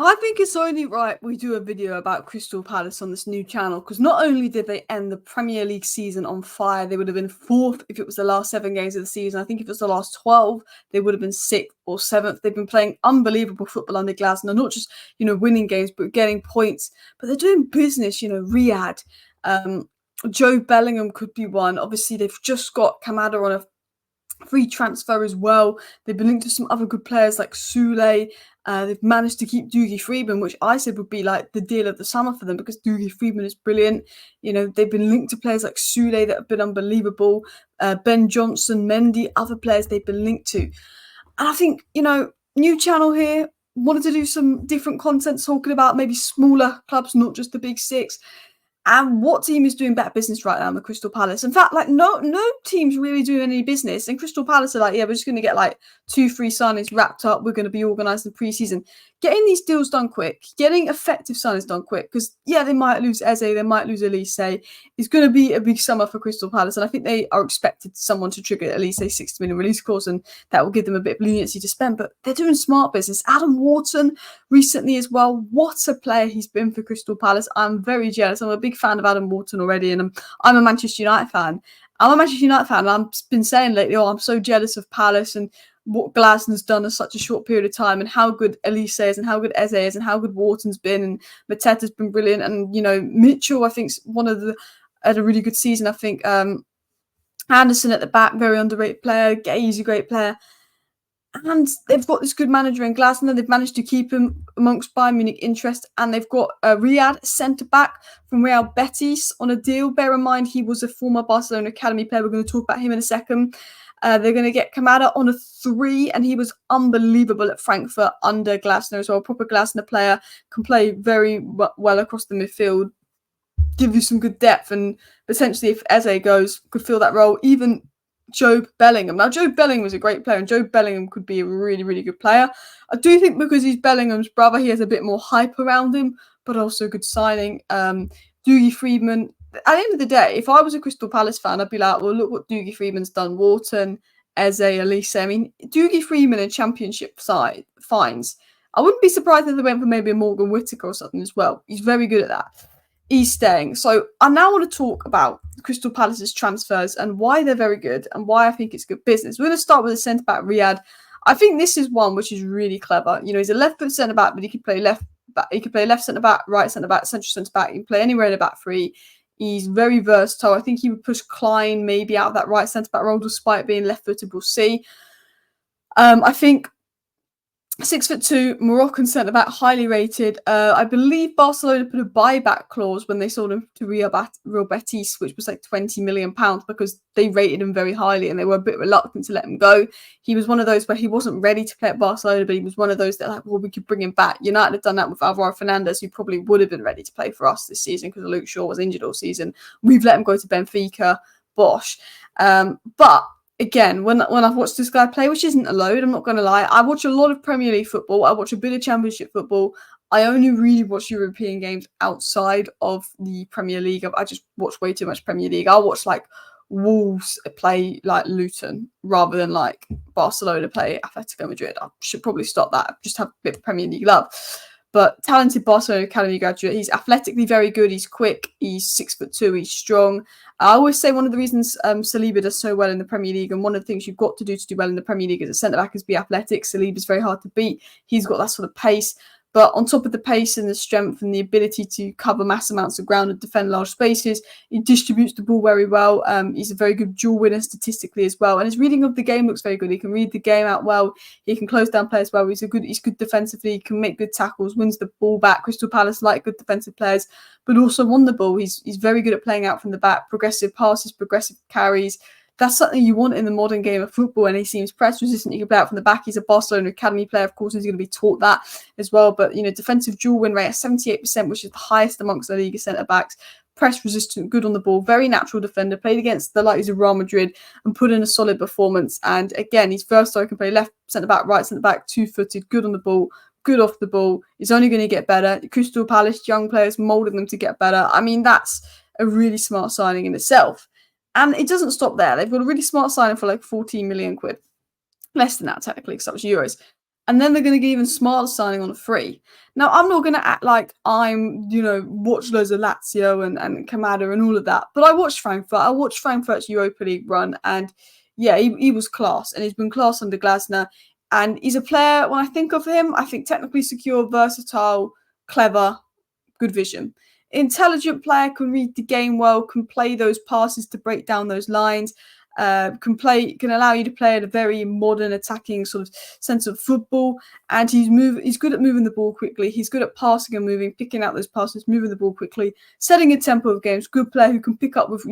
I think it's only right we do a video about Crystal Palace on this new channel, because not only did they end the Premier League season on fire, they would have been 4th if it was the last 7 games of the season. I think if it was the last 12, they would have been 6th or 7th. They've been playing unbelievable football under Glasner, not just, winning games, but getting points. But they're doing business, Riad. Jobe Bellingham could be one. Obviously, they've just got Kamada on a free transfer as well. They've been linked to some other good players like Sule. They've managed to keep Dougie Freedman, which I said would be like the deal of the summer for them, because Dougie Freedman is brilliant. They've been linked to players like Sule that have been unbelievable. Ben Johnson, Mendy, other players they've been linked to. And I think, new channel here, wanted to do some different content talking about maybe smaller clubs, not just the big six. And what team is doing better business right now than Crystal Palace? In fact, no team's really doing any business. And Crystal Palace are like, yeah, we're just going to get 2-3 signings wrapped up. We're going to be organised in pre-season. Getting these deals done quick, getting effective signings done quick, because, yeah, they might lose Eze, they might lose Olise. It's going to be a big summer for Crystal Palace. And I think they are expected someone to trigger Olise's 60 million release clause, and that will give them a bit of leniency to spend. But they're doing smart business. Adam Wharton recently as well. What a player he's been for Crystal Palace. I'm very jealous. I'm a big fan of Adam Wharton already, and I'm a Manchester United fan. And I've been saying lately, I'm so jealous of Palace and what Glasner's done in such a short period of time, and how good Olise is, and how good Eze is, and how good Wharton's been, and Matteta's been brilliant, and Mitchell, I think, had a really good season. I think Anderson at the back, very underrated player. Gay's a great player. And they've got this good manager in Glasner. They've managed to keep him amongst Bayern Munich interest. And they've got Riad, centre-back from Real Betis, on a deal. Bear in mind, he was a former Barcelona academy player. We're going to talk about him in a second. They're going to get Kamada on a 3, and he was unbelievable at Frankfurt under Glasner as well. A proper Glasner player, can play very well across the midfield, give you some good depth, and potentially if Eze goes, could fill that role. Even Jobe Bellingham. Now, Jobe Bellingham was a great player, and Jobe Bellingham could be a really, really good player. I do think because he's Bellingham's brother, he has a bit more hype around him, but also a good signing. Dougie Freedman. At the end of the day, if I was a Crystal Palace fan, I'd be like, well, look what Dougie Freedman's done. Wharton, Eze, Olise. I mean, Dougie Freedman in Championship side fines. I wouldn't be surprised if they went for maybe a Morgan Whittaker or something as well. He's very good at that. He's staying. So I now want to talk about Crystal Palace's transfers and why they're very good and why I think it's good business. We're going to start with the centre-back, Riad. I think this is one which is really clever. He's a left-foot centre-back, but he can play left back. He can play left centre-back, right centre-back, central centre-back. He can play anywhere in the back three. He's very versatile. I think he would push Klein maybe out of that right centre-back role despite being left-footed. We'll see. I think 6'2", Moroccan centre-back, highly rated. I believe Barcelona put a buyback clause when they sold him to Real Betis, which was like £20 million, because they rated him very highly and they were a bit reluctant to let him go. He was one of those where he wasn't ready to play at Barcelona, but he was one of those that we could bring him back. United had done that with Alvaro Fernandez, who probably would have been ready to play for us this season because Luke Shaw was injured all season. We've let him go to Benfica, bosh. But again, when I've watched this guy play, which isn't a load, I'm not going to lie, I watch a lot of Premier League football. I watch a bit of Championship football. I only really watch European games outside of the Premier League. I just watch way too much Premier League. I'll watch Wolves play Luton rather than Barcelona play Atletico Madrid. I should probably stop that. Just have a bit of Premier League love. But talented Barcelona Academy graduate. He's athletically very good. He's quick. He's 6'2". He's strong. I always say one of the reasons Saliba does so well in the Premier League, and one of the things you've got to do well in the Premier League as a centre-back is be athletic. Saliba's very hard to beat. He's got that sort of pace. But on top of the pace and the strength and the ability to cover mass amounts of ground and defend large spaces, he distributes the ball very well. He's a very good duel winner statistically as well. And his reading of the game looks very good. He can read the game out well. He can close down players well. He's good defensively. He can make good tackles, wins the ball back. Crystal Palace like good defensive players, but also on the ball. He's very good at playing out from the back, progressive passes, progressive carries. That's something you want in the modern game of football, and he seems press resistant. You can play out from the back. He's a Barcelona Academy player, of course. He's going to be taught that as well. But, defensive dual win rate at 78%, which is the highest amongst the Liga centre-backs. Press resistant, good on the ball, very natural defender. Played against the likes of Real Madrid and put in a solid performance. And again, he's versatile. He can play left centre-back, right centre-back, two-footed, good on the ball, good off the ball. He's only going to get better. Crystal Palace, young players, moulding them to get better. I mean, that's a really smart signing in itself. And it doesn't stop there. They've got a really smart signing for 14 million quid. Less than that, technically, because that was euros. And then they're going to get even smarter signing on a free. Now, I'm not going to act like I'm, watch loads of Lazio and Kamada and all of that. But I watched Frankfurt. I watched Frankfurt's Europa League run. And yeah, he was class. And he's been class under Glasner. And he's a player, when I think of him, I think technically secure, versatile, clever, good vision. Intelligent player, can read the game well, can play those passes to break down those lines. Can allow you to play at a very modern attacking sort of sense of football, and he's good at moving the ball quickly. He's good at passing and moving, picking out those passes, moving the ball quickly, setting a tempo of games. Good player who can pick up with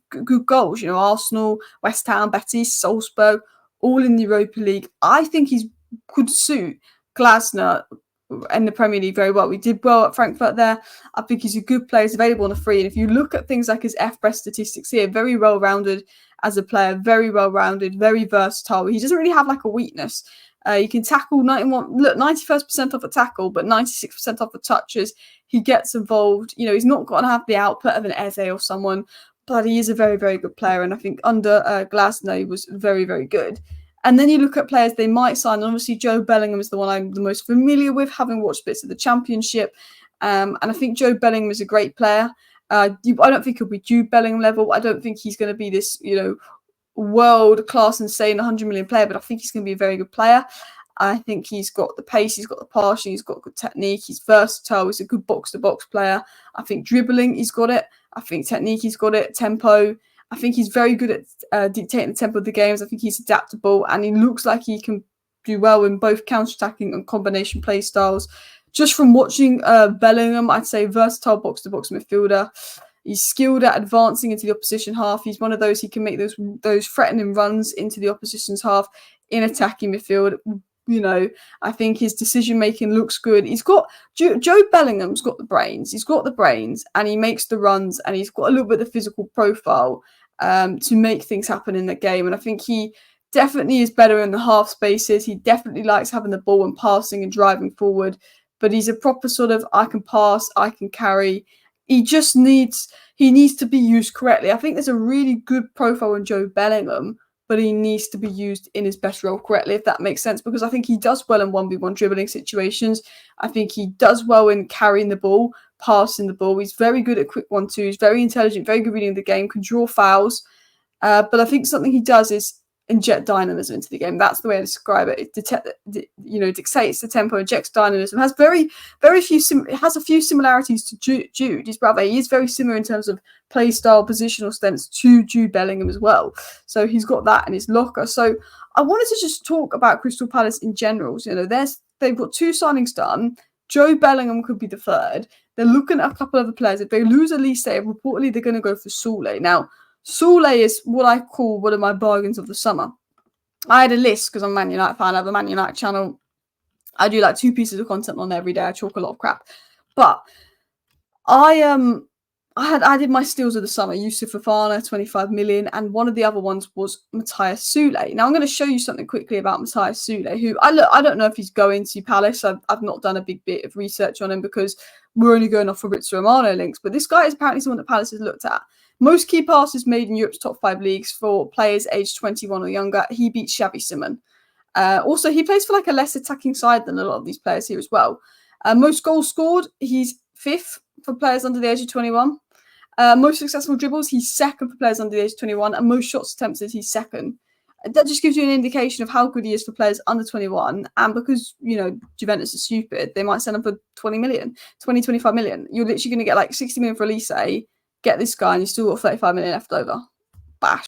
good goals. Arsenal, West Ham, Betis, Salzburg, all in the Europa League. I think he could suit Glasner in the Premier League very well. We did well at Frankfurt there. I think he's a good player. He's available on a free, and if you look at things like his FBrest statistics here, very well rounded as a player, very well-rounded, very versatile. He doesn't really have like a weakness. He can tackle 91st percent off a tackle, but 96% off the touches. He gets involved. He's not going to have the output of an Eze or someone, but he is a very, very good player. And I think under Glasner, he was very, very good. And then you look at players they might sign. And obviously, Jobe Bellingham is the one I'm the most familiar with, having watched bits of the Championship. And I think Jobe Bellingham is a great player. I don't think he'll be Jude Bellingham level. I don't think he's going to be this, world-class, insane 100 million player, but I think he's going to be a very good player. I think he's got the pace, he's got the passing, he's got good technique, he's versatile, he's a good box-to-box player. I think dribbling, he's got it. I think technique, he's got it. Tempo, I think he's very good at dictating the tempo of the games. I think he's adaptable, and he looks like he can do well in both counter-attacking and combination play styles. Just from watching Bellingham, I'd say versatile box-to-box midfielder. He's skilled at advancing into the opposition half. He's one of those, he can make those threatening runs into the opposition's half in attacking midfield. I think his decision-making looks good. He's got, Jobe Bellingham's got the brains. He's got the brains, and he makes the runs, and he's got a little bit of the physical profile to make things happen in the game. And I think he definitely is better in the half spaces. He definitely likes having the ball and passing and driving forward. But he's a proper sort of, I can pass, I can carry. He needs to be used correctly. I think there's a really good profile in Jobe Bellingham, but he needs to be used in his best role correctly, if that makes sense, because I think he does well in 1v1 dribbling situations. I think he does well in carrying the ball, passing the ball. He's very good at quick 1-2s, he's very intelligent, very good reading the game, can draw fouls. But I think something he does is inject dynamism into the game. That's the way I describe it. It dictates the tempo, injects dynamism. Has has a few similarities to Jude, his brother. He is very similar in terms of play style, positional stance to Jude Bellingham as well. So he's got that in his locker. So I wanted to just talk about Crystal Palace in general. They've got 2 signings done. Jobe Bellingham could be the third. They're looking at a couple of other players. If they lose Olise, reportedly they're going to go for Soule. Now, Soule is what I call one of my bargains of the summer. I had a list because I'm a Man United fan. I have a Man United channel. I do like 2 pieces of content on every day. I talk a lot of crap. But I did my steals of the summer. Yusuf Fofana, 25 million. And one of the other ones was Matthias Soule. Now, I'm going to show you something quickly about Matthias Soule, who I don't know if he's going to Palace. I've not done a big bit of research on him because we're only going off Fabrizio Romano links. But this guy is apparently someone that Palace has looked at. Most key passes made in Europe's top 5 leagues for players aged 21 or younger. He beats Xavi Simon. Also, he plays for like a less attacking side than a lot of these players here as well. Most goals scored, he's 5th for players under the age of 21. Most successful dribbles, he's 2nd for players under the age of 21. And most shots attempted, he's 2nd. That just gives you an indication of how good he is for players under 21. And because, Juventus is stupid, they might send him for 25 million. You're literally going to get like 60 million for Olise. Get this guy and you still got 35 million left over. Bash.